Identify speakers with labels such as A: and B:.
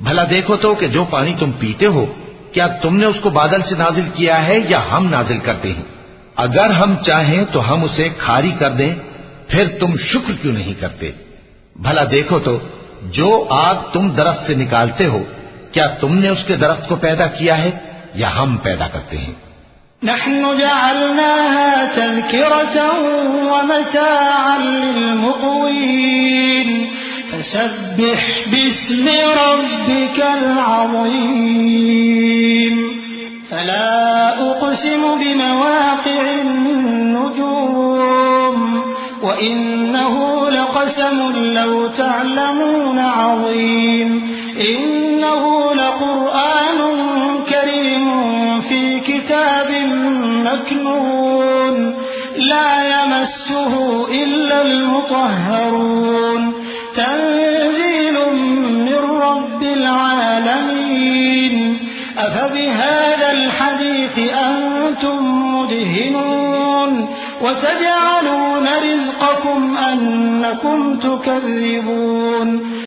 A: भला देखो तो कि जो पानी तुम पीते हो, क्या तुमने उसको बादल से नाजिल किया है या हम नाजिल करते हैं? अगर हम चाहें तो हम उसे खारी कर दें, फिर तुम शुक्र क्यों नहीं करते? भला देखो तो जो आग तुम दरख्त से निकालते हो, क्या तुमने उसके दरख्त को पैदा किया है या हम पैदा करते हैं?
B: नहनु जअलनाहा तज़किरतन व मताअन लिलमुक़वीन फसब्बिह बिस्मि रब्बिकल अज़ीम फला उक़सिमु बिमवाक़िअन नुजूम व इन्नहु लक़समुन लौ तअलमून अज़ीम इन्नहु लक़ुरआनुन करीमुन फी किताबिन मकनून ला यमस्सुहु इल्लल मुतहहरून तंज़ीलुम मिर रब्बिल आलमीन अफबिहाज़ल हदीस अंतुम मुदहिनून वतजअलून रिज़्क़कुम अन्नकुम तुकज़्ज़िबून।